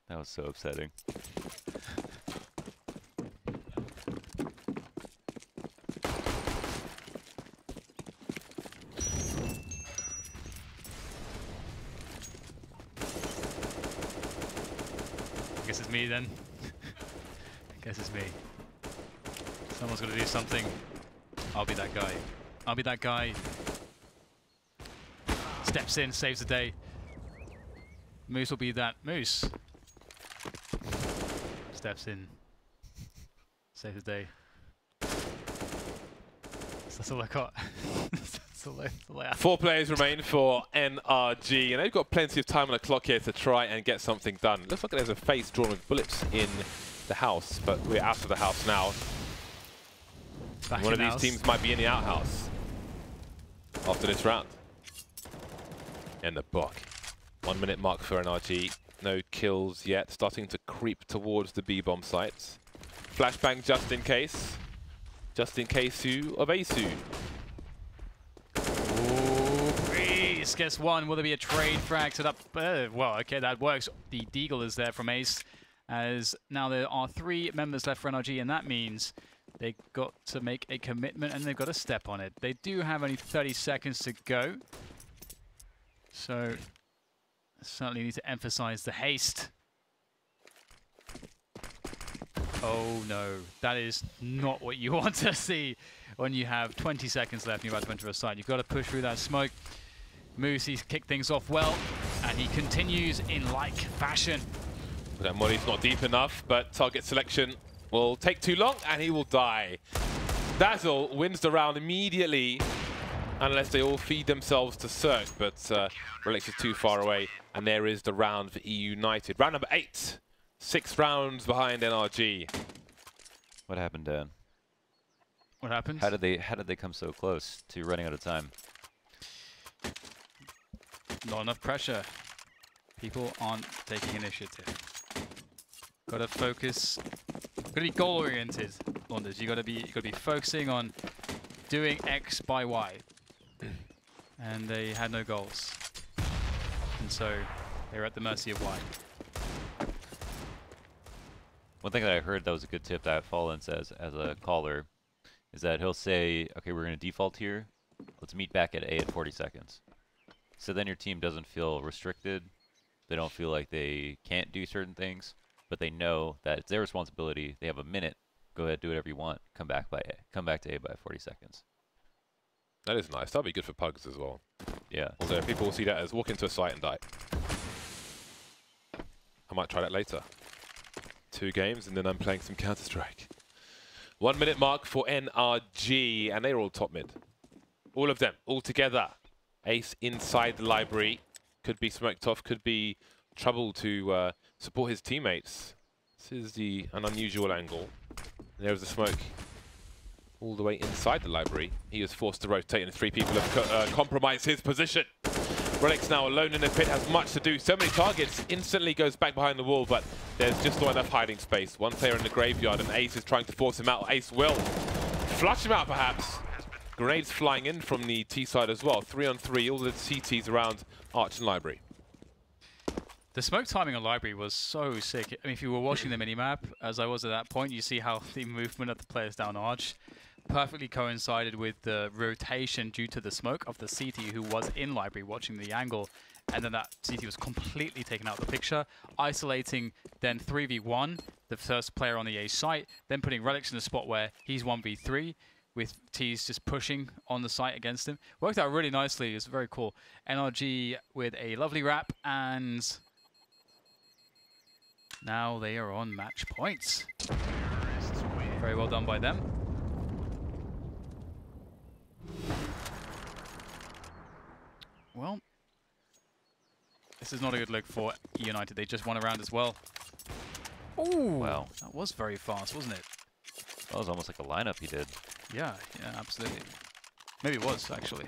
That was so upsetting. I guess it's me then. I guess it's me. Someone's got to do something. I'll be that guy. I'll be that guy. Steps in, saves the day. Moose will be that Moose. Steps in, saves the day. That's all I got. That's all I have. 4 players remain for NRG, and they've got plenty of time on the clock here to try and get something done. Looks like there's a face drawn with bullets in the house, but we're out of the house now. One of these teams might be in the outhouse after this round. In the book. 1 minute mark for NRG. No kills yet. Starting to creep towards the B-bomb sites. Flashbang just in case. Just in case of Asu. Ace gets one. Will there be a trade frag set up? Well, okay, that works. The deagle is there from Ace. As now there are 3 members left for NRG, and that means they've got to make a commitment and they've got to step on it. They do have only 30 seconds to go. So, certainly need to emphasize the haste. Oh no, that is not what you want to see when you have 20 seconds left and you're about to enter a site. You've got to push through that smoke. Moose, he's kicked things off well, and he continues in like fashion. That molly's not deep enough, but target selection will take too long, and he will die. Dazzle wins the round immediately, unless they all feed themselves to Cirque, but Relix is too far away, and there is the round for eUnited. Round number 8, 6 rounds behind NRG. What happened, Dan? What happened? How did they come so close to running out of time? Not enough pressure. People aren't taking initiative. Gotta focus. Gotta be goal-oriented, Londers. You gotta be focusing on doing X by Y. And they had no goals. And so they were at the mercy of Y. One thing that I heard that was a good tip that Fallen says as a caller is that he'll say, okay, we're going to default here. Let's meet back at A at 40 seconds. So then your team doesn't feel restricted. They don't feel like they can't do certain things, but they know that it's their responsibility. They have a minute. Go ahead, do whatever you want. Come back to A by 40 seconds. That is nice. That'll be good for pugs as well. Yeah. Although people will see that as walk into a site and die. I might try that later. 2 games and then I'm playing some Counter-Strike. 1 minute mark for NRG, and they're all top mid. All of them, all together. Ace inside the library. Could be smoked off, could be trouble to support his teammates. This is an unusual angle. There's the smoke all the way inside the library. He was forced to rotate, and 3 people have compromised his position. Relix now alone in the pit, has much to do. So many targets, instantly goes back behind the wall, but there's just not enough hiding space. 1 player in the graveyard, and Ace is trying to force him out. Ace will flush him out, perhaps. Grenades flying in from the T side as well. 3 on 3, all the CTs around Arch and Library. The smoke timing on Library was so sick. I mean, if you were watching the minimap, as I was at that point, you see how the movement of the players down Arch perfectly coincided with the rotation due to the smoke of the CT who was in Library watching the angle, and then that CT was completely taken out of the picture, isolating then 3v1, the first player on the A site, then putting Relix in a spot where he's 1v3, with T's just pushing on the site against him. Worked out really nicely. It was very cool. NRG with a lovely wrap, and now they are on match points. Very well done by them. Well, this is not a good look for eUnited. They just won a round as well. Ooh, wow. That was very fast, wasn't it? That was almost like a lineup he did. Yeah, absolutely. Maybe it was, actually.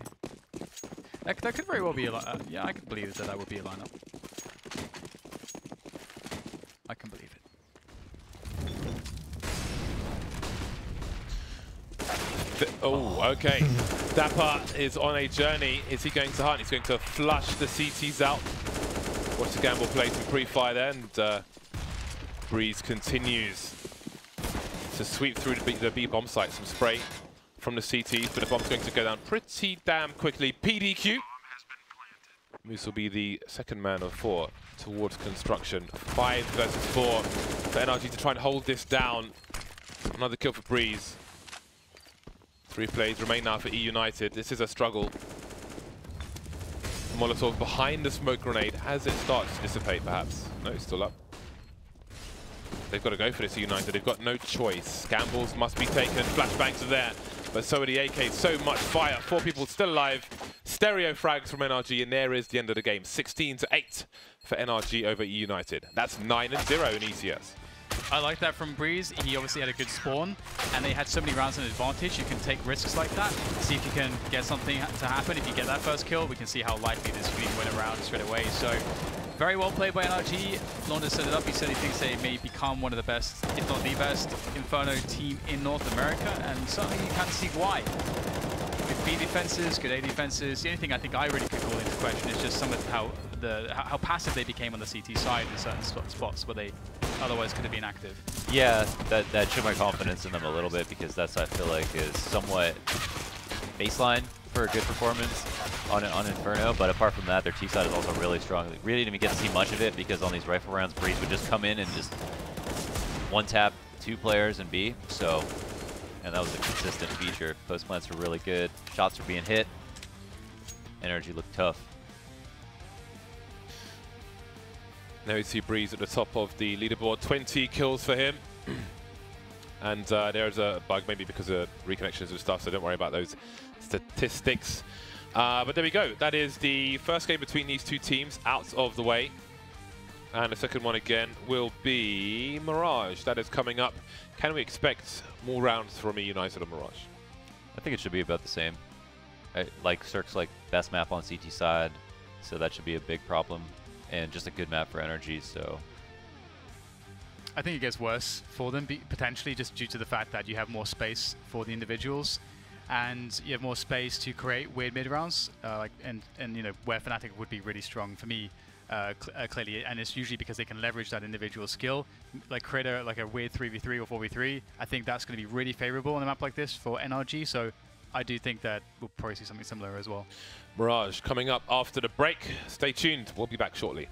That could very well be a lineup. Yeah, I could believe that would be a lineup. I can believe it. Oh, okay. Dapper is on a journey. Is he going to hunt? He's going to flush the CTs out. Watch the gamble play some pre-fire there, and Breeze continues to sweep through the B bomb site. Some spray from the CTs, but the bomb's going to go down pretty damn quickly. PDQ. Moose will be the second man of 4 towards construction. 5 versus 4 for NRG to try and hold this down. Another kill for Breeze. 3 plays remain now for eUnited. This is a struggle. Molotov behind the smoke grenade as it starts to dissipate, perhaps. No, it's still up. They've got to go for this eUnited. They've got no choice. Gambles must be taken. Flashbangs are there, but so are the AKs. So much fire. 4 people still alive. Stereo frags from NRG, and there is the end of the game. 16-8 for NRG over eUnited. That's 9-0 in ECS. I like that from Breeze. He obviously had a good spawn, and they had so many rounds in advantage. You can take risks like that, see if you can get something to happen. If you get that first kill, we can see how likely this could win a round straight away. So, very well played by NRG. Londa set it up. He said he thinks they may become one of the best, if not the best, Inferno team in North America, and certainly you can see why. Good B defenses, good A defenses. The only thing I think I really could call into question is just some of how passive they became on the CT side in certain spots where they otherwise could have been active. Yeah, that shook my confidence in them a little bit, because that's, I feel like, is somewhat baseline for a good performance on Inferno. But apart from that, their T side is also really strong. They really didn't get to see much of it, because on these rifle rounds, Breeze would just come in and just one-tap 2 players and B. So, and that was a consistent feature. Post plants were really good. Shots were being hit. NRG looked tough. Now we see Breeze at the top of the leaderboard, 20 kills for him. And there's a bug, maybe because of reconnections and stuff, so don't worry about those statistics. But there we go. That is the first game between these 2 teams out of the way. And the second one again will be Mirage. That is coming up. Can we expect more rounds from eUnited or Mirage? I think it should be about the same. Like Cirque's like best map on CT side, so that should be a big problem. And just a good map for NRG, so... I think it gets worse for them, potentially, just due to the fact that you have more space for the individuals, and you have more space to create weird mid-rounds, and you know, where Fnatic would be really strong for me, clearly, and it's usually because they can leverage that individual skill, like create a weird 3v3 or 4v3. I think that's going to be really favorable on a map like this for NRG, so I do think that we'll probably see something similar as well. Mirage coming up after the break. Stay tuned. We'll be back shortly.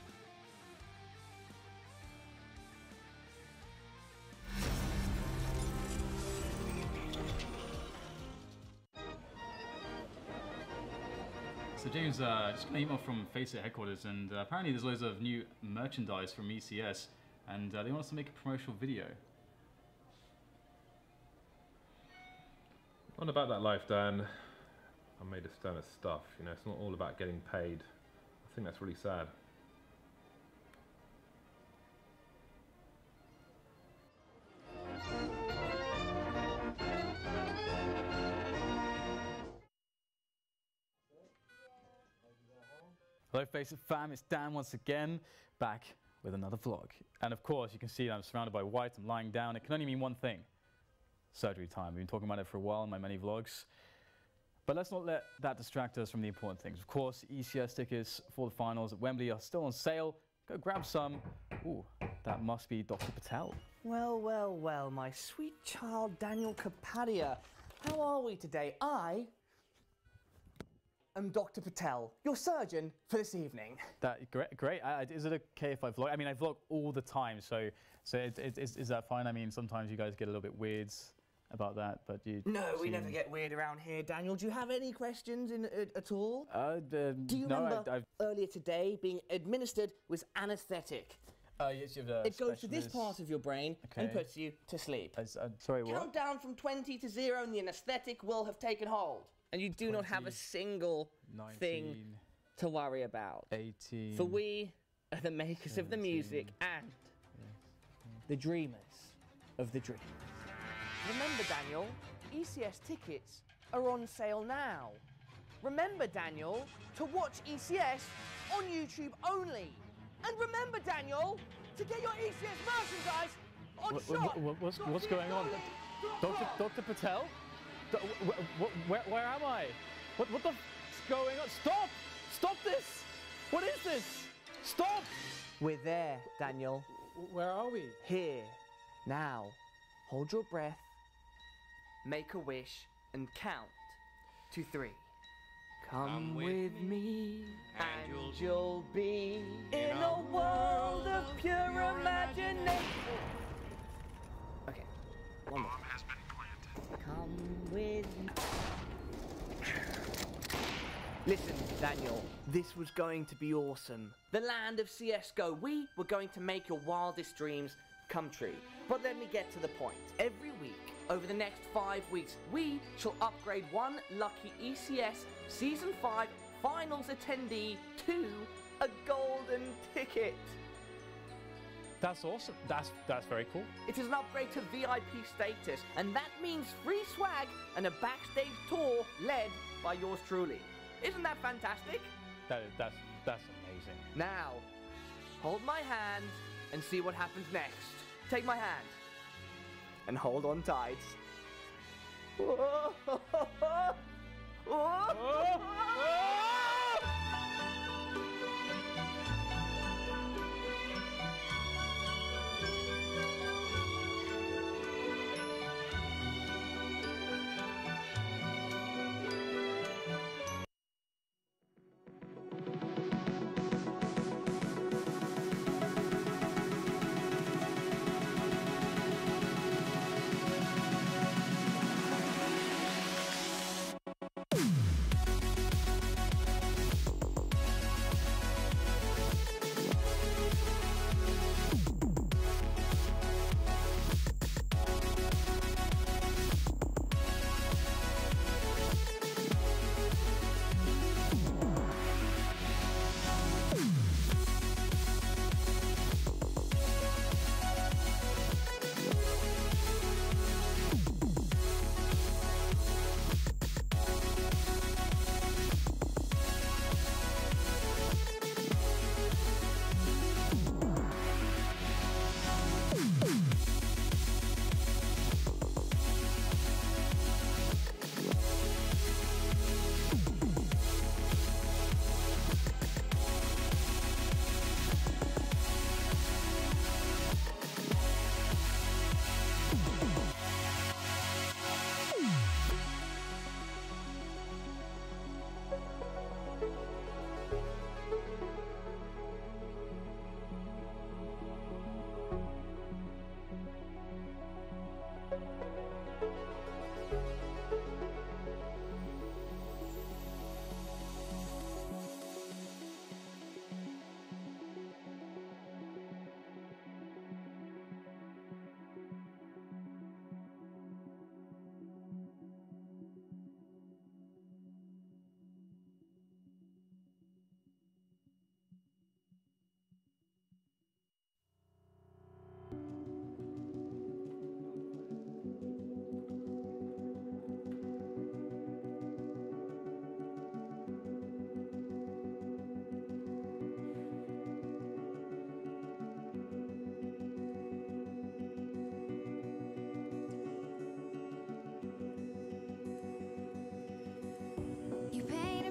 So James, just got an email from FACEIT headquarters, and apparently there's loads of new merchandise from ECS, and they want us to make a promotional video. Not about that life, Dan. I made a ton of stuff. You know, it's not all about getting paid. I think that's really sad. Hello FACEIT fam, it's Dan once again, back with another vlog. And of course, you can see that I'm surrounded by white, I'm lying down. It can only mean one thing: surgery time. We've been talking about it for a while in my many vlogs. But let's not let that distract us from the important things. Of course, ECS tickets for the finals at Wembley are still on sale. Go grab some. Ooh, that must be Dr. Patel. Well, well, well, my sweet child Daniel Kapadia. How are we today? I am Dr. Patel, your surgeon for this evening. Great. Is it okay if I vlog? I mean, I vlog all the time, so is that fine? I mean, sometimes you guys get a little bit weird about that, but you... No, we never get weird around here, Daniel. Do you have any questions at all? Do you remember earlier today being administered with anaesthetic? Yes, you have it goes to this part of your brain and puts you to sleep. Sorry, what? Count down from 20 to 0 and the anaesthetic will have taken hold. And you do 20, not have a single 19, thing to worry about. 18. For we are the makers 17, of the music and the dreamers of the dream. Remember, Daniel, ECS tickets are on sale now. Remember, Daniel, to watch ECS on YouTube only. And remember, Daniel, to get your ECS merchandise on shop. What's going on? Dr. Patel? Where am I? What the f***'s going on? Stop! Stop this! What is this? Stop! We're there, Daniel. Where are we? Here. Now, hold your breath, make a wish, and count to 3. Come with me, and you'll be in a world of pure imagination. Okay, one more. Come with me. Listen, Daniel, this was going to be awesome. The land of CSGO, we were going to make your wildest dreams come true. But let me get to the point. Every week, over the next 5 weeks, we shall upgrade one lucky ECS Season 5 Finals attendee to a golden ticket. That's awesome. That's very cool. It is an upgrade to VIP status, and that means free swag and a backstage tour led by yours truly. Isn't that fantastic? That's amazing. Now, hold my hand and see what happens next. Take my hand and hold on tight.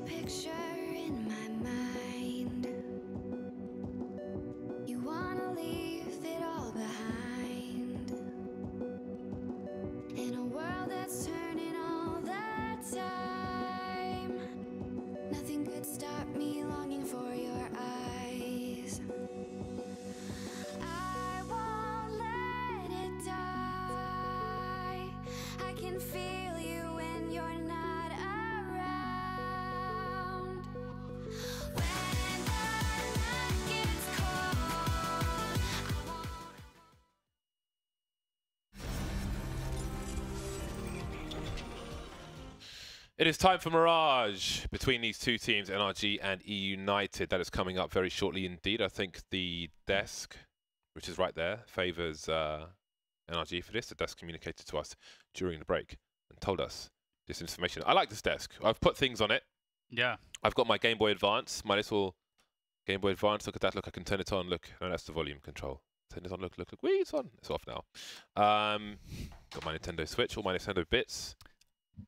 Picture in my mind. You wanna leave it all behind. In a world that's turning all the time, nothing could stop me longing for your eyes. I won't let it die. I can feel you when you're not. It is time for Mirage between these two teams, NRG and eUnited. That is coming up very shortly indeed. I think the desk, which is right there, favours NRG for this. The desk communicated to us during the break and told us this information. I like this desk. I've put things on it. Yeah. I've got my Game Boy Advance, my little Game Boy Advance. Look at that. Look, I can turn it on. Look, no, that's the volume control. Turn it on. Look, look, look. Whee, it's on. It's off now. Got my Nintendo Switch, all my Nintendo bits.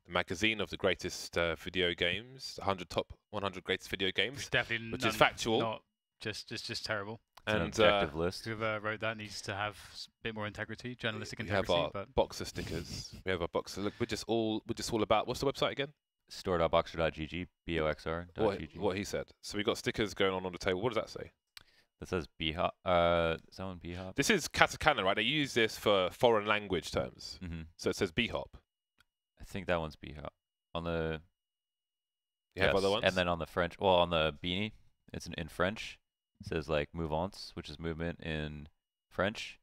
The magazine of the greatest video games, 100 top 100 greatest video games, It's definitely which is factual. Not just terrible. It's an And objective list. Whoever wrote that needs to have a bit more integrity, journalistic we have integrity. our But boxer stickers. We have our boxer. Look, we're just all about. What's the website again? Store.boxer.gg, boxr.gg. What he said. So we got stickers going on the table. What does that say? That says B-hop. Is that one B-hop? This is katakana, right? They use this for foreign language terms. Mm-hmm. So it says B-hop. I think that one's B-hop. On the... You have other ones? And then on the French... Well, on the beanie, it's in French. It says, like, mouvance, which is movement in French.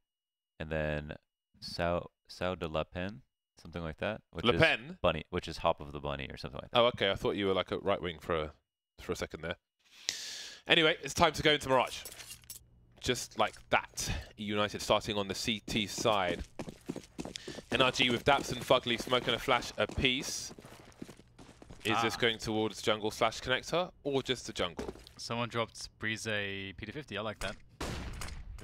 And then Sao de la Pen, something like that. Which Le is Pen? Bunny, which is hop of the bunny or something like that. Oh, okay. I thought you were like a right wing for a second there. Anyway, it's time to go into Mirage. Just like that. eUnited starting on the CT side. NRG with Daps and Fugly smoking a flash apiece. Is this going towards jungle slash connector or just the jungle? someone dropped Breeze a P250. I like that.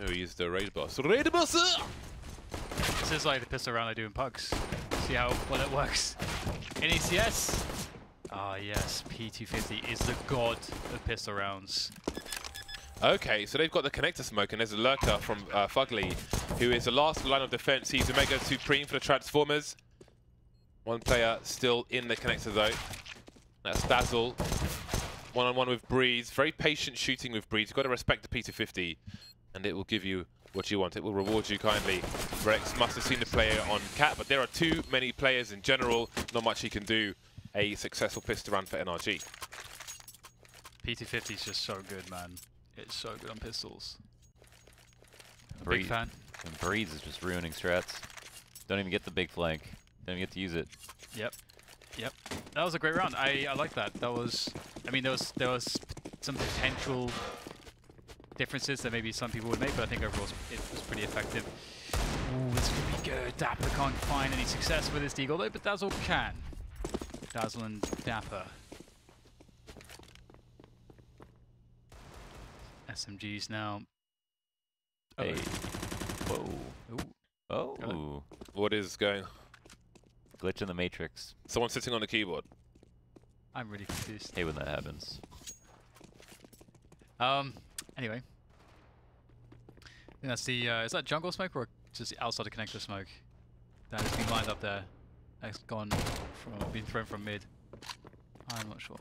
Oh, he used the raid boss. Raid boss! This is like the pistol round I do in pugs. See how well it works. In ECS. Ah, yes. P250 is the god of pistol rounds. Okay, so they've got the connector smoke, and there's a lurker from Fugly, who is the last line of defense. He's Omega Supreme for the Transformers. One player still in the connector, though. That's Dazzle. One-on-one with Breeze. Very patient shooting with Breeze. You've got to respect the P250, and it will give you what you want. It will reward you kindly. Rex must have seen the player on Cat, but there are too many players in general. Not much he can do. A successful pistol run for NRG. P250 is just so good, man. It's so good on pistols. Breeze. Big fan. And Breeze is just ruining strats. Don't even get the big flank. Don't even get to use it. Yep. Yep. That was a great round. I like that. That was... I mean, there was some potential differences that maybe some people would make, but I think overall it was pretty effective. Ooh, this could be good. Dapper can't find any success with his Deagle though, but Dazzle can. Dazzle and Dapper. SMGs now. Hey. Whoa. Ooh. Oh. What is going? Glitch in the Matrix. Someone sitting on the keyboard. I'm really confused. Hate when that happens. Anyway. I think that's the, is that jungle smoke or just the outside of connector smoke? That has been lined up there. That's gone from, been thrown from mid. I'm not sure.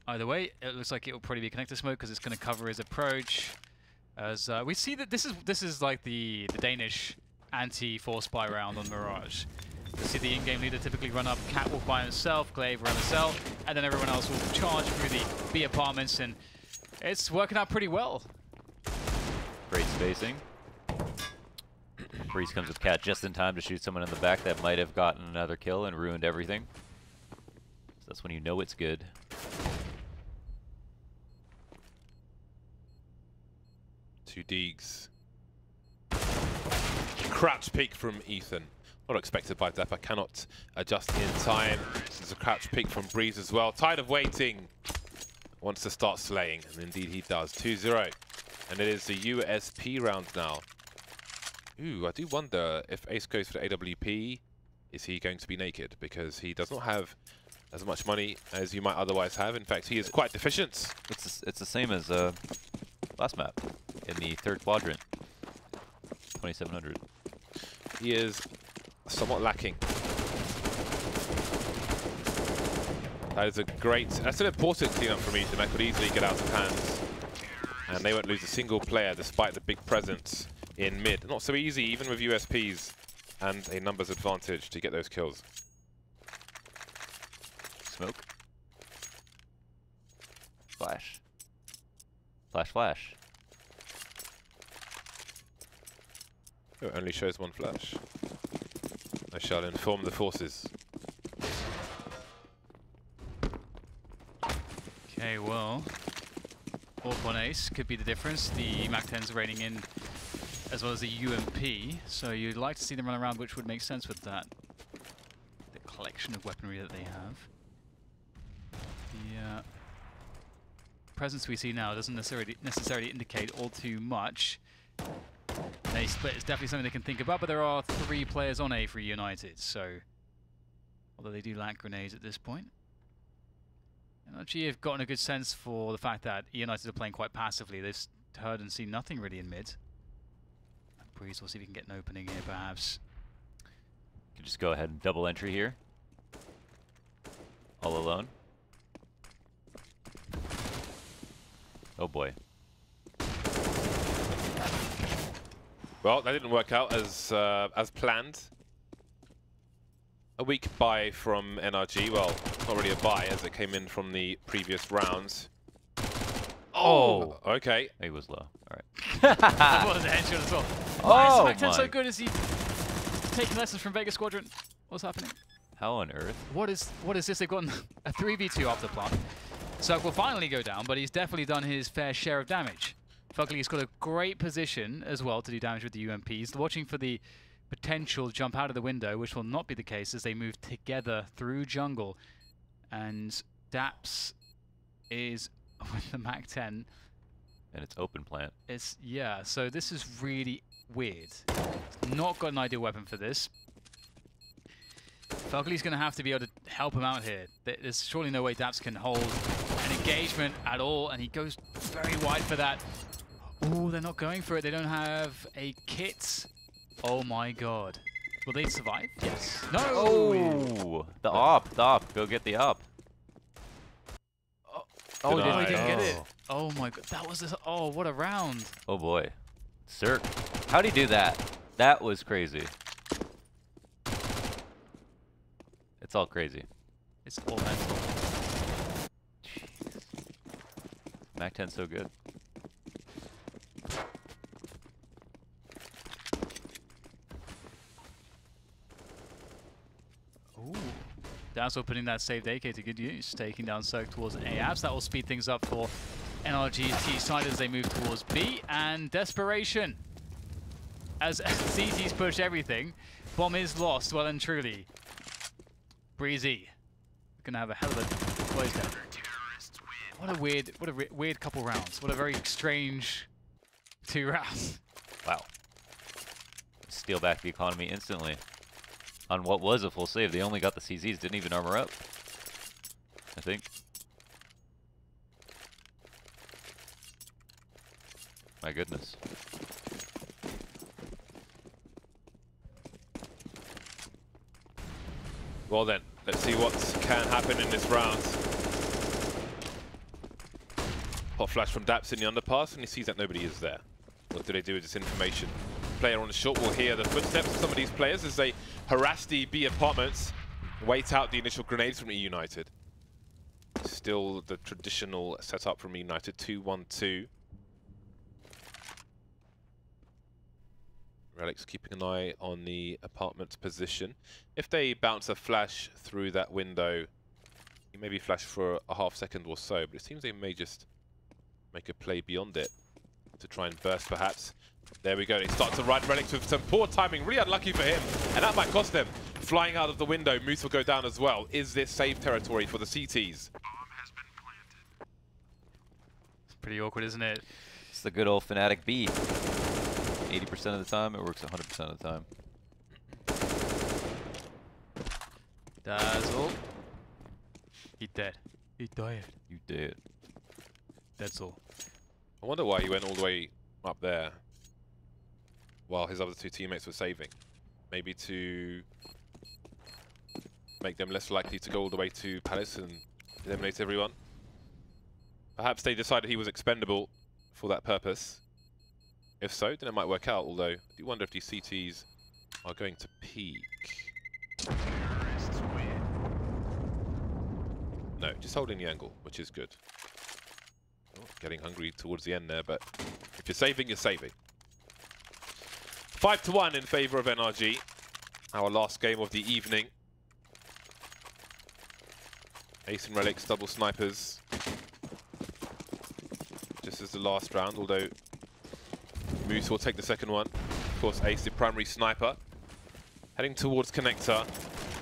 Either way, it looks like it will probably be connector smoke because it's going to cover his approach. As we see that this is like the Danish anti-force spy round on Mirage. You see the in-game leader typically run up Catwalk by himself, Glaive around MSL, and then everyone else will charge through the B apartments, and it's working out pretty well. Great spacing. Breeze comes with Cat just in time to shoot someone in the back that might have gotten another kill and ruined everything. So that's when you know it's good. Two Deegs. Crouch peek from Ethan. Not expected by Dapper. Cannot adjust in time. There's a crouch peek from Breeze as well. Tired of waiting. Wants to start slaying. And indeed he does. 2-0. And it is the USP round now. Ooh, I do wonder if Ace goes for the AWP. Is he going to be naked? Because he does not have as much money as you might otherwise have. In fact, he is quite deficient. It's the same as last map in the third quadrant. 2700. He is somewhat lacking. That is a great, that's an important cleanup from Ethan. That could easily get out of hands. And they won't lose a single player despite the big presence in mid. Not so easy, even with USPs and a numbers advantage to get those kills. Smoke. Flash. Flash, flash. Oh, it only shows one flash. I shall inform the forces. Okay, well, AWP on Ace could be the difference. The MAC-10's raining in as well as the UMP, so you'd like to see them run around, which would make sense with that. The collection of weaponry that they have. The presence we see now doesn't necessarily indicate all too much. An A split is definitely something they can think about, but there are 3 players on A for United, so although they do lack grenades at this point. NRG have gotten a good sense for the fact that United are playing quite passively. They've heard and seen nothing really in mid. And Breeze will see if he can get an opening here, perhaps. You can just go ahead and double entry here. All alone. Oh boy. Well, that didn't work out as planned. A weak buy from NRG. Well, not really a buy as it came in from the previous rounds. Oh! Okay. He was low. Alright. That was a headshot as well. Oh Why is Mac 10 so my. good? Is he taking lessons from Vegas Squadron? What's happening? How on earth? What is this? They've gotten a 3v2 after plant. Cirque will finally go down, but he's definitely done his fair share of damage. Fugly's got a great position as well to do damage with the UMPs. Watching for the potential jump out of the window, which will not be the case as they move together through jungle. And Daps is with the Mac 10. And it's open plant. Yeah, so this is really weird. Not got an ideal weapon for this. Fugly's going to have to be able to help him out here. There's surely no way Daps can hold an engagement at all, and he goes very wide for that. Oh, they're not going for it. They don't have a kit. Oh my god. Will they survive? Yes. No! Oh! The op. Go get the op. Oh, he Denied. didn't get it. Oh my god. That was oh, what a round. Oh boy. Cirque. How'd he do that? That was crazy. It's all crazy. It's all mental. Jeez. Mac 10's so good. Ooh. Dazzle putting that saved AK to good use, taking down Cirque towards A-Abs. That will speed things up for NRG's T side as they move towards B. And desperation. As CT's push everything, bomb is lost well and truly. Breezy gonna have a hell of a close down. What a weird couple rounds. What a very strange 2 rounds. Wow. Steal back the economy instantly. On what was a full save. They only got the CZs, didn't even armor up. I think. My goodness. Well then, let's see what can happen in this round. Hot flash from Daps in the underpass, and he sees that nobody is there. What do they do with this information? Player on the short will hear the footsteps of some of these players as they harass the B apartments, wait out the initial grenades from eUnited. Still the traditional setup from eUnited, 2-1-2. Relic's keeping an eye on the apartment's position. If they bounce a flash through that window, he maybe flash for a half second or so, but it seems they may just make a play beyond it to try and burst perhaps. There we go, he starts to ride Relics with some poor timing, really unlucky for him, and that might cost them. Flying out of the window, Moose will go down as well. Is this safe territory for the CTs? It's pretty awkward, isn't it? It's the good old Fnatic B. 80% of the time, it works 100% of the time. Dazzle. He dead. He died. You did. That's all. I wonder why he went all the way up there while his other 2 teammates were saving. Maybe to make them less likely to go all the way to Palace and eliminate everyone. Perhaps they decided he was expendable for that purpose. If so, then it might work out, although I do wonder if these CTs are going to peak. No, just holding the angle, which is good. Oh, getting hungry towards the end there, but if you're saving, you're saving. 5-1 in favour of NRG. Our last game of the evening. Ace and Relics, double snipers. Just as the last round, although Moose will take the second one. Of course, Ace, the primary sniper. Heading towards Connector.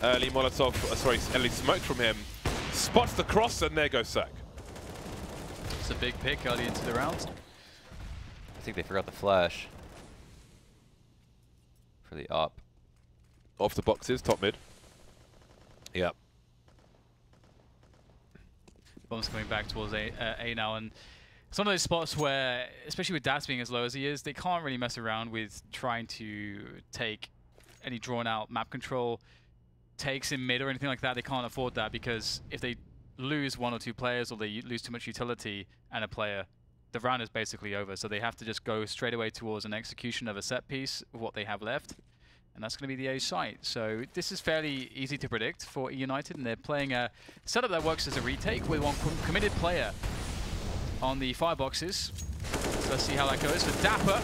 Early Molotov, early smoke from him. Spots the cross, and there goes Sack. It's a big pick early into the round. I think they forgot the flash. For the op. Off the boxes, top mid. Yep. Bomb's coming back towards A now, and some of those spots where, especially with Dats being as low as he is, they can't really mess around with trying to take any drawn-out map control takes in mid or anything like that. They can't afford that, because if they lose 1 or 2 players, or they lose too much utility and a player, the round is basically over. So they have to just go straight away towards an execution of a set piece of what they have left. And that's going to be the A site. So this is fairly easy to predict for eUnited, and they're playing a setup that works as a retake with one committed player on the fireboxes. So let's see how that goes for Dapper.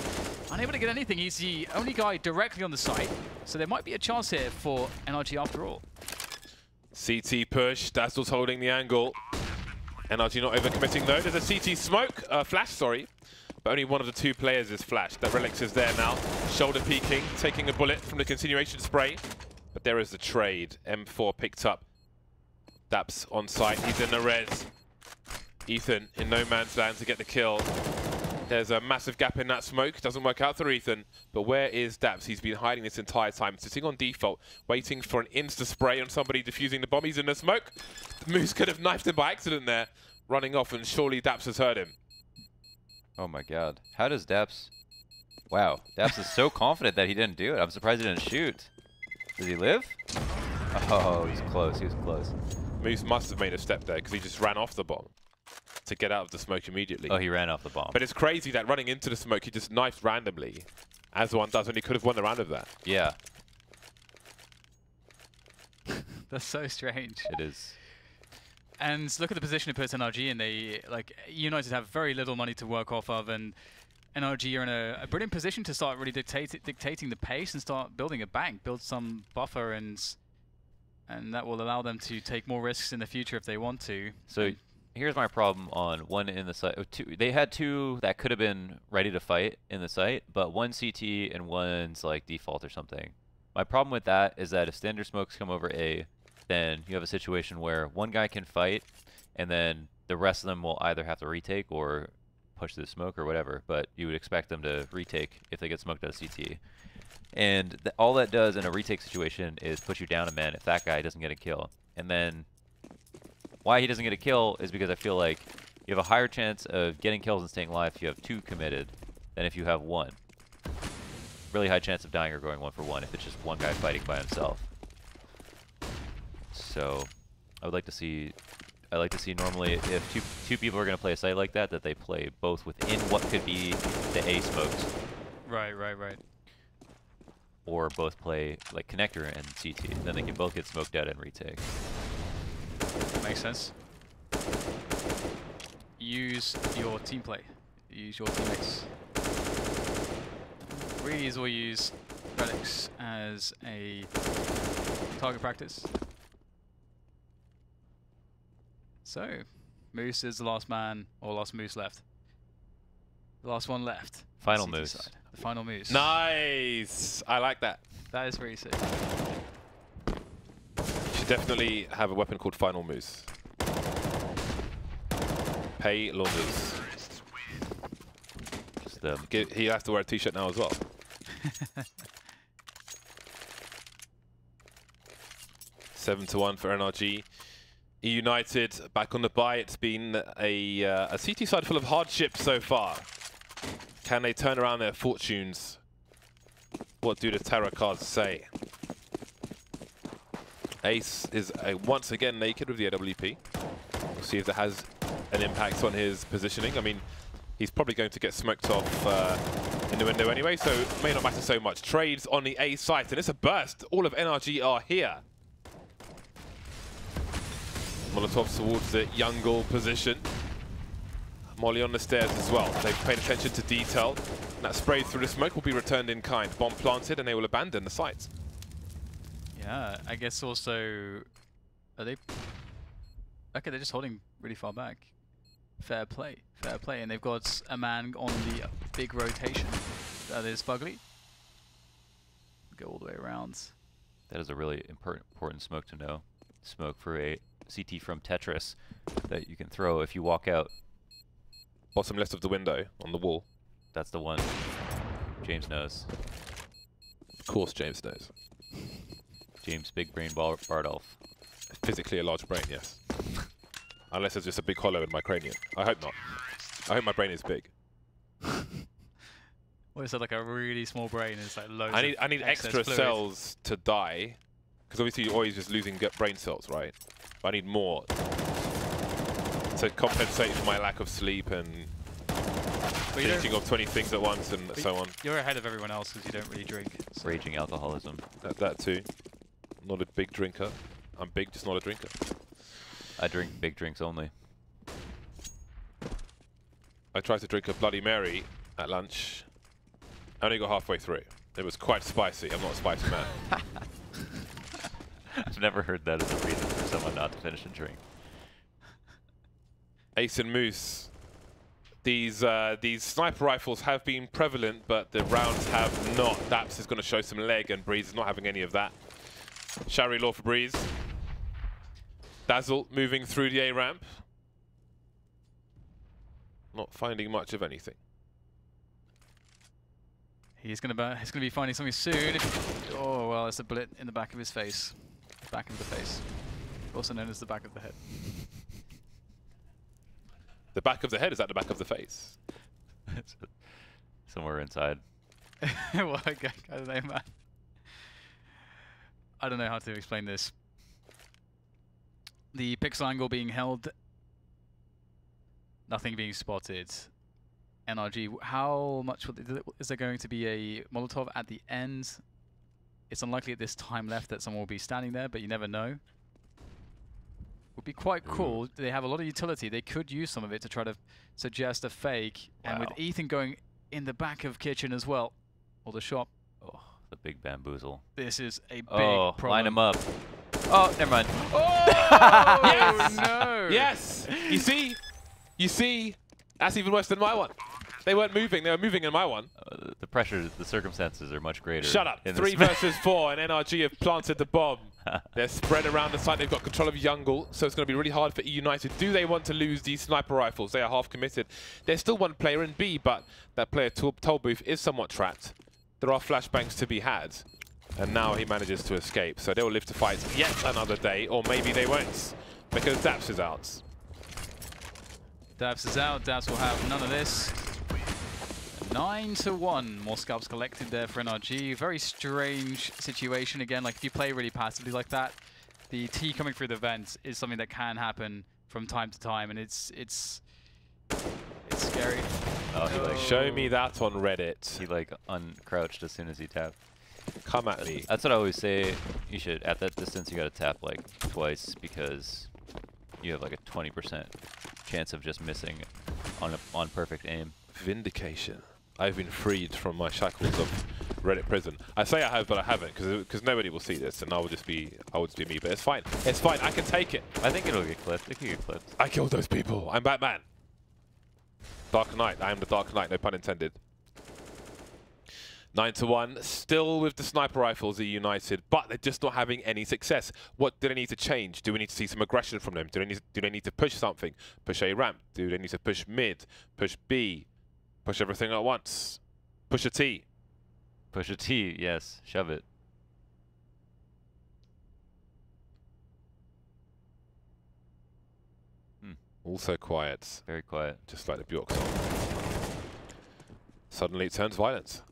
Unable to get anything. He's the only guy directly on the site. So there might be a chance here for NRG after all. CT push. Dazzle's holding the angle. NRG not overcommitting though. There's a CT smoke. Flash, sorry. But only one of the 2 players is flashed. That Relix is there now. Shoulder peeking. Taking a bullet from the continuation spray. But there is the trade. M4 picked up. Daps on site. He's in the res. Ethan in no man's land to get the kill. There's a massive gap in that smoke. Doesn't work out for Ethan. But where is Daps? He's been hiding this entire time, sitting on default, waiting for an insta-spray on somebody defusing the bomb. He's in the smoke. Moose could have knifed him by accident there, running off, and surely Daps has heard him. Oh my god. How does Daps... Wow. Daps is so confident that he didn't do it. I'm surprised he didn't shoot. Does he live? Oh, he's close. He was close. Moose must have made a step there, because he just ran off the bomb to get out of the smoke immediately. Oh, he ran off the bomb. But it's crazy that running into the smoke, he just knifed randomly, as one does, when he could have won the round of that. Yeah. That's so strange. It is. And look at the position it puts NRG in. They, like, United have very little money to work off of, and NRG are in a brilliant position to start really dictating the pace and start building a bank, build some buffer, and that will allow them to take more risks in the future if they want to. So here's my problem on one in the site. They had 2 that could have been ready to fight in the site, but one CT and one's like default or something. My problem with that is that if standard smokes come over A, then you have a situation where one guy can fight, and then the rest of them will either have to retake or push the smoke or whatever, but you would expect them to retake if they get smoked out of CT. And all that does in a retake situation is push you down a man if that guy doesn't get a kill. And then why he doesn't get a kill is because I feel like you have a higher chance of getting kills and staying alive if you have 2 committed than if you have 1. Really high chance of dying or going 1 for 1 if it's just one guy fighting by himself. So I would like to see normally if two people are going to play a site like that they play both within what could be the A smokes. Right. Or both play like connector and CT. Then they can both get smoked out and retake. Makes sense. Use your team play. Use your teammates. Breeze will use Relix as a target practice. So, Moose is the last man, or last Moose left. The last one left. Final CT Moose. side. The final Moose. Nice! I like that. That is pretty sick. You should definitely have a weapon called Final Moose. Pay launders. He has to wear a t-shirt now as well. 7-1 for NRG. eUnited back on the bye. It's been a CT side full of hardship so far. Can they turn around their fortunes? What do the tarot cards say? Ace is once again naked with the AWP. We'll see if that has an impact on his positioning. I mean, he's probably going to get smoked off in the window anyway, so it may not matter so much. Trades on the A site, and it's a burst. All of NRG are here. Molotov towards the Youngle position. Molly on the stairs as well. They've paid attention to detail. And that spray through the smoke will be returned in kind. Bomb planted, and they will abandon the site. Yeah, I guess also... Are they... Okay, they're just holding really far back. Fair play. Fair play. And they've got a man on the big rotation. That is Fugly. Go all the way around. That is a really important smoke to know. Smoke for a CT from Tetris that you can throw if you walk out. Bottom left of the window on the wall. That's the one. James knows. Of course James knows. James Big Brain Bardolph. Physically a large brain, yes. Unless there's just a big hollow in my cranium. I hope not. I hope my brain is big. What is that, like a really small brain? It's like loads I need of extra fluid. cells to die, because obviously you're always just losing brain cells, right? But I need more to compensate for my lack of sleep and thinking of 20 things at once and so on. You're ahead of everyone else because you don't really drink. So. Raging alcoholism. That too. I'm not a big drinker. I'm big, just not a drinker. I drink big drinks only. I tried to drink a Bloody Mary at lunch. I only got halfway through. It was quite spicy. I'm not a spicy man. I've never heard that as a reason for someone not to finish a drink. Ace and Moose. These sniper rifles have been prevalent, but the rounds have not. Daps is going to show some leg, and Breeze is not having any of that. Shari Law for Breeze. Dazzle moving through the A ramp. Not finding much of anything. He's gonna be finding something soon. Oh well, it's a bullet in the back of his face. Back of the face. Also known as the back of the head. The back of the head, is that the back of the face? Somewhere inside. Well, I don't know, man. I don't know how to explain this. The pixel angle being held. Nothing being spotted. NRG, how much is there going to be a Molotov at the end? It's unlikely at this time left that someone will be standing there, but you never know. Would be quite cool. They have a lot of utility. They could use some of it to try to suggest a fake. Wow. And with Ethan going in the back of kitchen as well, or the shop. Oh, the big bamboozle. This is a big problem. Line him up. Oh, never mind. Oh, yes! no! Yes! You see? That's even worse than my one. They weren't moving. They were moving in my one. The pressure, the circumstances are much greater. Shut up. 3 versus 4, and NRG have planted the bomb. They're spread around the site. They've got control of Youngle, so it's going to be really hard for eUnited. Do they want to lose these sniper rifles? They are half committed. There's still one player in B, but that player, Tollbooth, is somewhat trapped. There are flashbangs to be had, and now he manages to escape. So they will live to fight yet another day, or maybe they won't, because Daps is out. Daps is out. Daps will have none of this. 9-1. More scalps collected there for NRG. Very strange situation again. Like if you play really passively like that, the T coming through the vents is something that can happen from time to time, and it's scary. Oh, he like Show me that on Reddit. He like uncrouched as soon as he tapped. Come at me. That's what I always say. You should, at that distance, you gotta tap like twice because you have like a 20% chance of just missing on perfect aim. Vindication. I've been freed from my shackles of Reddit prison. I say I have, but I haven't, because nobody will see this, and I will just be me. But it's fine. It's fine. I can take it. I think it'll get clipped. It could get clipped. I killed those people. I'm Batman. Dark Knight. I am the Dark Knight. No pun intended. 9-1. Still with the sniper rifles, eUnited, but they're just not having any success. What do they need to change? Do we need to see some aggression from them? Do they need to push something? Push A ramp? Do they need to push mid? Push B? Push everything at once? Push a T? Push a T, yes. Shove it. Also quiet. Very quiet. Just like the Bjork song. Suddenly it turns violent.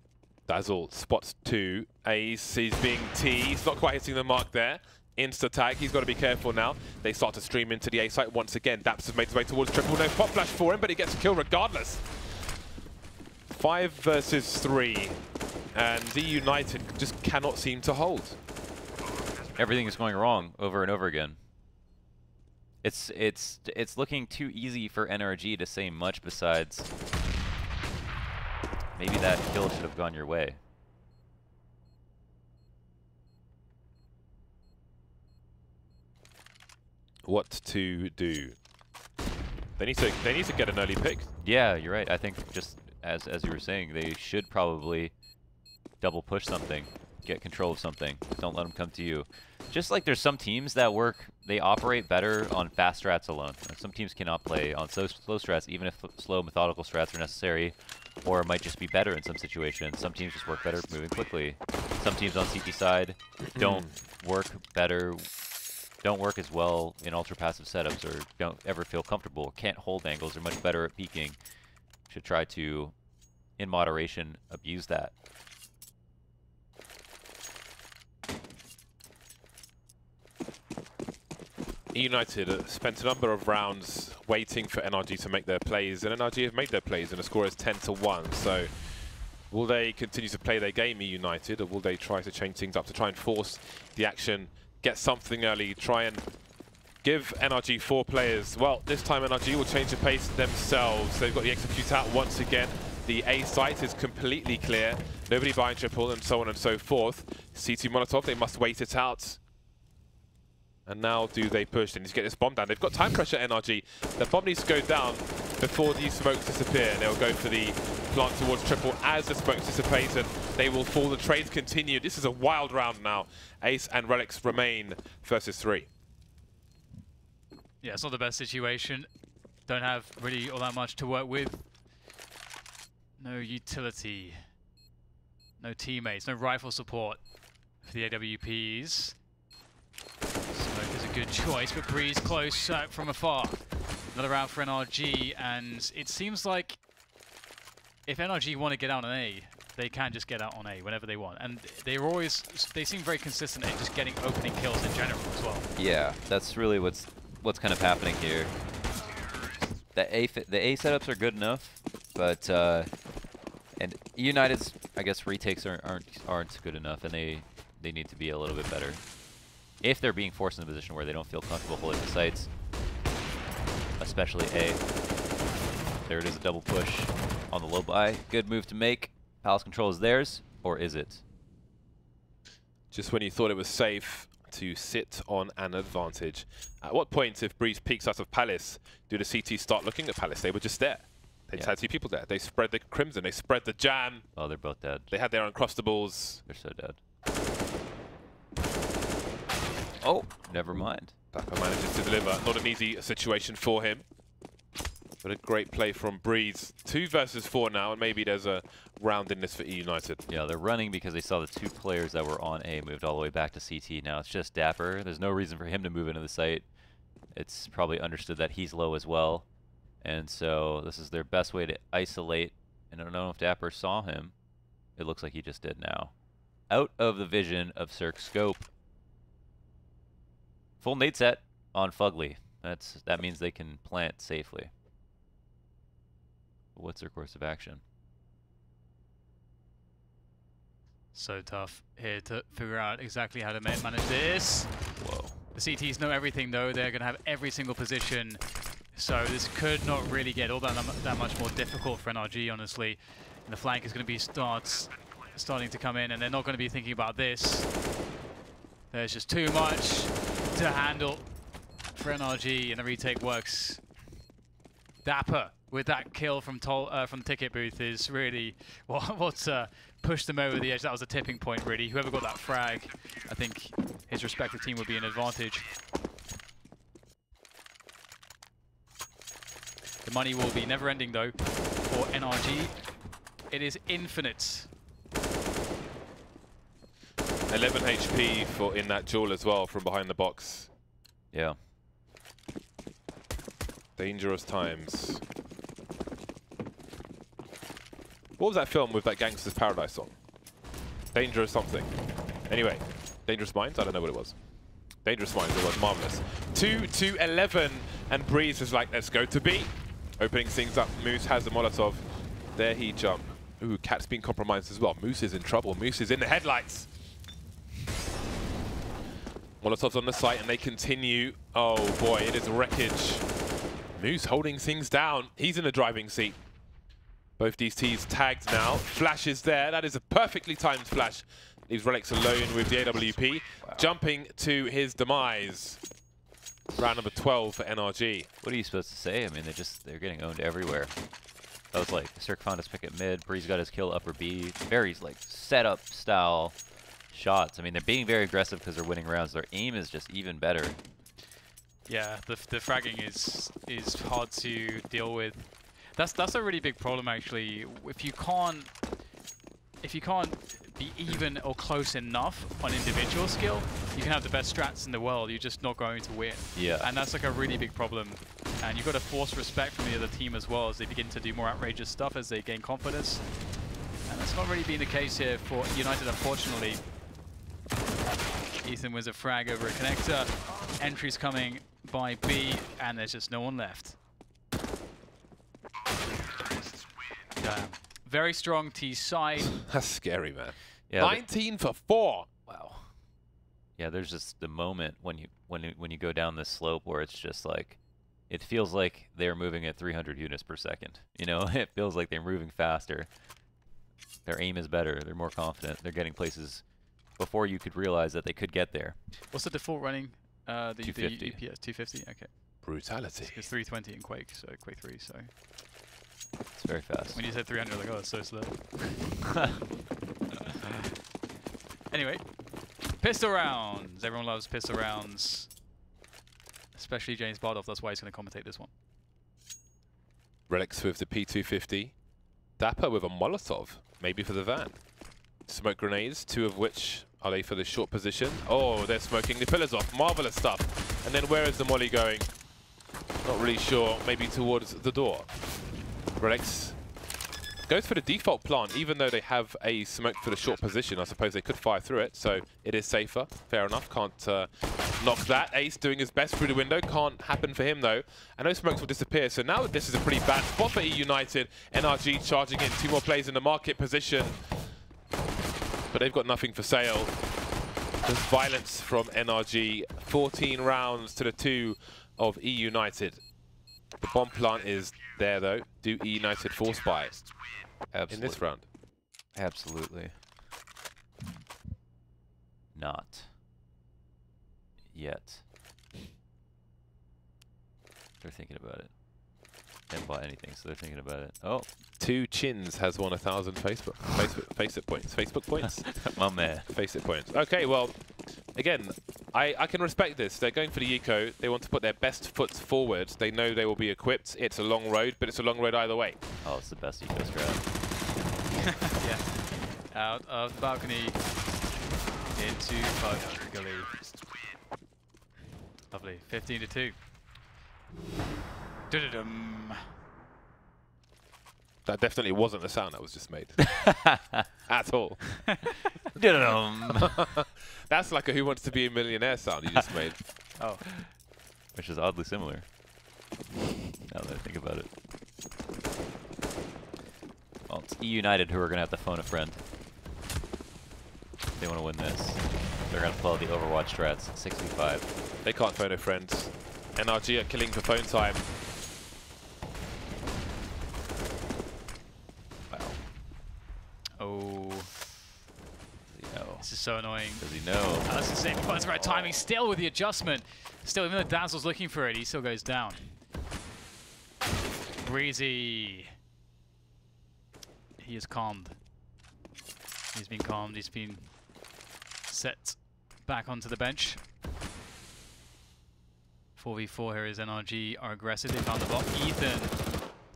Dazzle spots 2. Ace, he's being T. He's not quite hitting the mark there. Insta-tag, he's got to be careful now. They start to stream into the A site once again. Daps has made his way towards triple. No pop flash for him, but he gets a kill regardless. 5 versus 3. And eUnited just cannot seem to hold. Everything is going wrong over and over again. It's looking too easy for NRG to say much besides maybe that kill should have gone your way. What to do? They need to get an early pick. Yeah, you're right. I think just as you were saying, they should probably double push something, get control of something. Don't let them come to you. Just like there's some teams that they operate better on fast strats alone. Some teams cannot play on slow strats, even if slow methodical strats are necessary, or it might just be better in some situations. Some teams just work better moving quickly. Some teams on CT side don't work as well in ultra passive setups, or don't ever feel comfortable, can't hold angles, are much better at peeking. should try to, in moderation, abuse that. eUnited spent a number of rounds waiting for NRG to make their plays, and NRG have made their plays, and the score is 10-1. So will they continue to play their game, eUnited, or will they try to change things up to try and force the action, get something early, try and give NRG 4 players? Well, this time NRG will change the pace themselves. They've got the execute out once again. The A site is completely clear. Nobody buying triple, and so on and so forth. CT Molotov, they must wait it out. And now do they push? They need to get this bomb down. They've got time pressure, NRG. The bomb needs to go down before these smokes disappear. They'll go for the plant towards triple as the smokes dissipate, and they will fall. The trades continue. This is a wild round now. Ace and Relics remain versus 3. Yeah, it's not the best situation. Don't have really all that much to work with. No utility. No teammates. No rifle support for the AWPs. Smoke is a good choice, but Breeze close from afar. Another round for NRG, and it seems like if NRG want to get out on A, they can just get out on A whenever they want. And they seem very consistent at just getting opening kills in general as well. Yeah, that's really what's kind of happening here. The A setups are good enough, but and eUnited's, I guess, retakes aren't good enough, and they need to be a little bit better if they're being forced in a position where they don't feel comfortable holding the sites, especially A. There it is, a double push on the low buy. Good move to make. Palace control is theirs, or is it? Just when you thought it was safe to sit on an advantage. At what point, if Breeze peeks out of Palace, do the CT start looking at Palace? They were just there. They just had 2 people there. They spread the Crimson, they spread the Jam. Oh, they're both dead. They had their uncrustables. They're so dead. Oh, never mind. Dapper manages to deliver. Not an easy situation for him, but a great play from Breeze. 2 versus 4 now, and maybe there's a round in this for eUnited. Yeah, they're running because they saw the 2 players that were on A moved all the way back to CT. Now it's just Dapper. There's no reason for him to move into the site. It's probably understood that he's low as well, and so this is their best way to isolate. And I don't know if Dapper saw him. It looks like he just did now. Out of the vision of Cirque Scope. Full nade set on Fugly. That means they can plant safely. What's their course of action? So tough here to figure out exactly how to manage this. Whoa. The CTs know everything though. They're going to have every single position. So this could not really get all that much more difficult for NRG, honestly. And the flank is going to be starting to come in, and they're not going to be thinking about this. There's just too much to handle for NRG, and the retake works. Dapper with that kill from the ticket booth is really what pushed them over the edge. That was a tipping point, really. Whoever got that frag, I think his respective team would be an advantage. The money will be never-ending, though, for NRG. It is infinite. 11 HP for in that duel as well from behind the box. Yeah. Dangerous times. What was that film with that Gangster's Paradise song? Dangerous something. Anyway, Dangerous Minds? I don't know what it was. Dangerous Minds, it was marvelous. 2-11, and Breeze is like, let's go to B. Opening things up. Moose has the Molotov. There he jump. Ooh, Cat's been compromised as well. Moose is in trouble. Moose is in the headlights. Molotov's on the site, and they continue. Oh boy, it is wreckage. Moose holding things down. He's in the driving seat. Both these T's tagged now. Flash is there. That is a perfectly timed flash. Leaves Relics alone with the AWP. Wow. Jumping to his demise. Round number 12 for NRG. What are you supposed to say? I mean, they're getting owned everywhere. That was like, Cirque found his pick at mid. Breeze got his kill upper B. Very like setup style shots. I mean, they're being very aggressive because they're winning rounds. Their aim is just even better. Yeah, the fragging is hard to deal with. That's a really big problem, actually. If you can't be even or close enough on individual skill, you can have the best strats in the world. You're just not going to win. Yeah. And that's like a really big problem And you've got to force respect from the other team as well as they begin to do more outrageous stuff as they gain confidence. And that's not really been the case here for United, unfortunately. Ethan wins a frag over a connector. Entries coming by B, and there's just no one left. Damn. Very strong T side. That's scary, man. Yeah, 19 for 4. Wow. Yeah, there's just the moment when you go down this slope where it's just like, it feels like they're moving at 300 units per second. You know, it feels like they're moving faster. Their aim is better. They're more confident. They're getting places before you could realize that they could get there. What's the default running? The 250. EPS 250. Okay. Brutality. It's 320 in Quake, so Quake 3. So It's very fast. when you said 300, like, oh, it's so slow. Anyway, pistol rounds. Everyone loves pistol rounds, especially James Bardoff. That's why he's going to commentate this one. Relics with the P250. Dapper with a Molotov, maybe for the van. Smoke grenades, 2 of which are they for the short position. Oh, they're smoking the pillars off. Marvelous stuff. And then where is the molly going? Not really sure. Maybe towards the door. Relics goes for the default plant, even though they have a smoke for the short position. I suppose they could fire through it, so it is safer. Fair enough. Can't knock that. Ace doing his best through the window. Can't happen for him, though. And those smokes will disappear. So now this is a pretty bad spot for eUnited. NRG charging in. 2 more players in the market position. But they've got nothing for sale. There's violence from NRG. 14 rounds to the 2 of eUnited. The bomb plant is there, though. Do eUnited force buy in this round? Absolutely. Not yet. They're thinking about it. They haven't bought anything, so they're thinking about it. Oh. 2 Chins has won 1,000 FACEIT points. Facebook points? My man. FACEIT points. Okay, well, again, I can respect this. They're going for the eco. They want to put their best foot forward. They know they will be equipped. It's a long road, but it's a long road either way. Oh, it's the best eco strat. Yeah. Out of the balcony into 500 gully. Lovely. 15 to 2. Dum. That definitely wasn't the sound that was just made. At all. That's like a Who Wants to Be a Millionaire sound you just made. Oh. Which is oddly similar. Now that I think about it. Well, it's eUnited who are going to have to phone a friend. They want to win this. They're going to follow the Overwatch strats. 6v5. They can't phone a friend. NRG are killing for phone time. Wow. Oh. Does he know? This is so annoying. Does he know? That's the same. That's the right timing. Still with the adjustment. Still, even though Dazzle's looking for it, he still goes down. Breezy. He is calmed. He's been calmed. He's been set back onto the bench. 4v4 here is NRG are aggressive. They found the block. Ethan,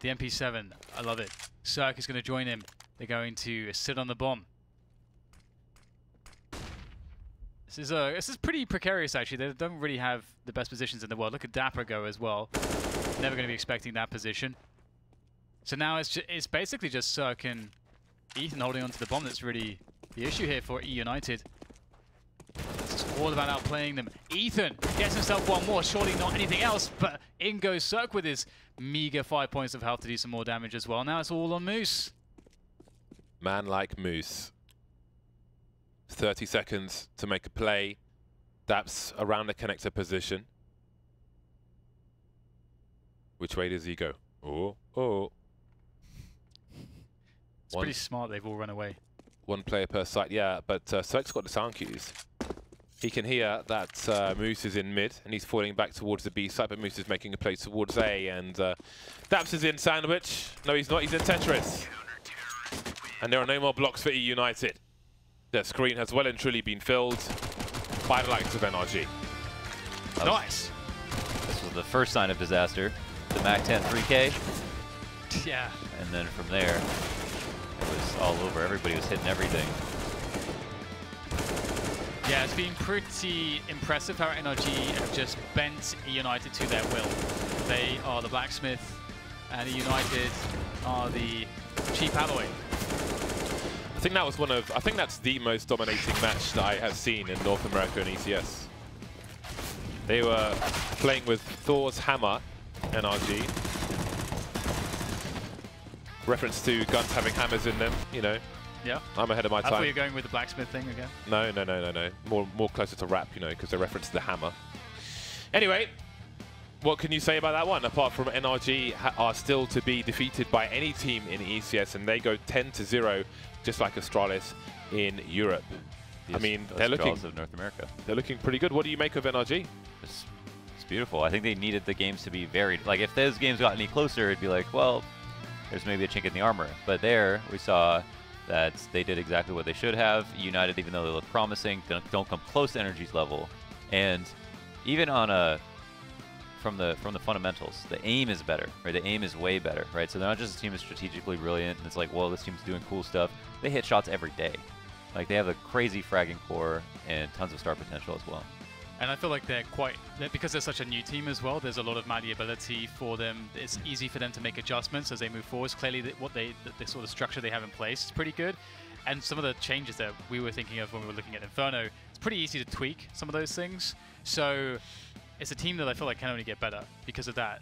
the MP7. I love it. Cirque is going to join him. They're going to sit on the bomb. This is pretty precarious, actually. They don't really have the best positions in the world. Look at Dapper go as well. Never going to be expecting that position. So now it's basically just Cirque and Ethan holding onto the bomb that's really the issue here for eUnited. It's all about outplaying them. Ethan gets himself one more, surely not anything else, but in goes Cirque with his meager 5 points of health to do some more damage as well. Now it's all on Moose. Man like Moose. 30 seconds to make a play. Daps around the connector position. Which way does he go? Oh. It's pretty smart they've all run away. 1 player per site, yeah, but Cirque's got the sound cues. He can hear that Moose is in mid, and he's falling back towards the B site, but Moose is making a play towards A, and Daps is in sandwich. No, he's not, he's in Tetris. And there are no more blocks for eUnited. Their screen has well and truly been filled by the likes of NRG. Nice! This was the first sign of disaster. The MAC-10 3K. Yeah. And then from there, it was all over. Everybody was hitting everything. Yeah, it's been pretty impressive how NRG have just bent eUnited to their will. they are the blacksmith, and eUnited are the cheap alloy. I think that was I think that's the most dominating match that I have seen in North America and ECS. They were playing with Thor's hammer, NRG. Reference to guns having hammers in them, you know. Yeah. I'm ahead of my I time. thought you were going with the blacksmith thing again. No. More closer to rap, you know, because they reference the hammer. Anyway, what can you say about that one? Apart from NRG are still to be defeated by any team in ECS, and they go 10-0, just like Astralis in Europe. I mean, they're looking of North America. They're looking pretty good. What do you make of NRG? It's beautiful. I think they needed the games to be varied. Like, if those games got any closer, it'd be like, well, there's maybe a chink in the armor. But there, we saw that they did exactly what they should have. United, even though they look promising, don't come close to NRG's level. And even on from the fundamentals, the aim is better, right? The aim is way better, right? So they're not just a team that's strategically brilliant, and it's like, well, this team's doing cool stuff. They hit shots every day. Like, they have a crazy fragging core and tons of star potential as well. And I feel like because they're such a new team as well, there's a lot of malleability for them. It's easy for them to make adjustments as they move forwards. Clearly, the sort of structure they have in place is pretty good. And some of the changes that we were thinking of when we were looking at Inferno, it's pretty easy to tweak some of those things. So it's a team that I feel like can only get better because of that,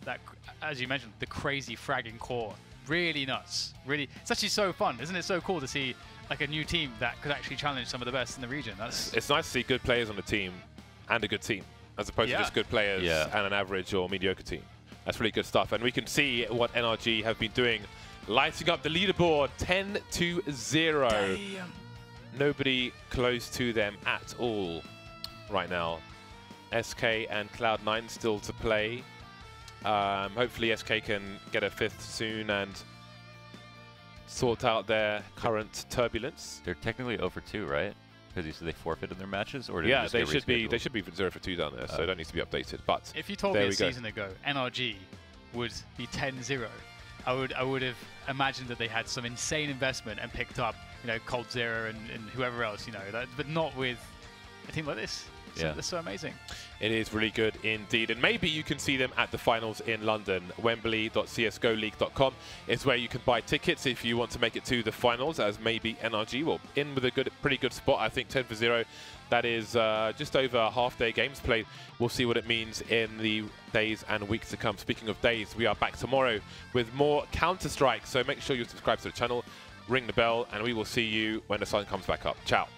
as you mentioned, the crazy fragging core. Really nuts. Really, it's actually so fun. Isn't it so cool to see like a new team that could actually challenge some of the best in the region? It's nice to see good players on the team and a good team, as opposed to just good players and an average or mediocre team. That's really good stuff. And we can see what NRG have been doing, lighting up the leaderboard 10-0. Damn. Nobody close to them at all right now. SK and Cloud9 still to play. Hopefully SK can get a 5th soon and sort out their current turbulence. They're technically 0-2, right? Because you said they forfeited their matches, or did yeah, they should be 0-2 down there, so it don't need to be updated. But if you told me a season ago NRG would be 10-0, I would have imagined that they had some insane investment and picked up, you know, Cold Zero and whoever else, you know, but not with a team like this. Yeah. That's so amazing. It is really good indeed. And maybe you can see them at the finals in London. Wembley.csgoleague.com is where you can buy tickets if you want to make it to the finals, as maybe NRG will in with a pretty good spot. I think 10-0. That is just over a half-day games played. We'll see what it means in the days and weeks to come. Speaking of days, we are back tomorrow with more Counter-Strike. So make sure you subscribe to the channel, ring the bell, and we will see you when the sun comes back up. Ciao.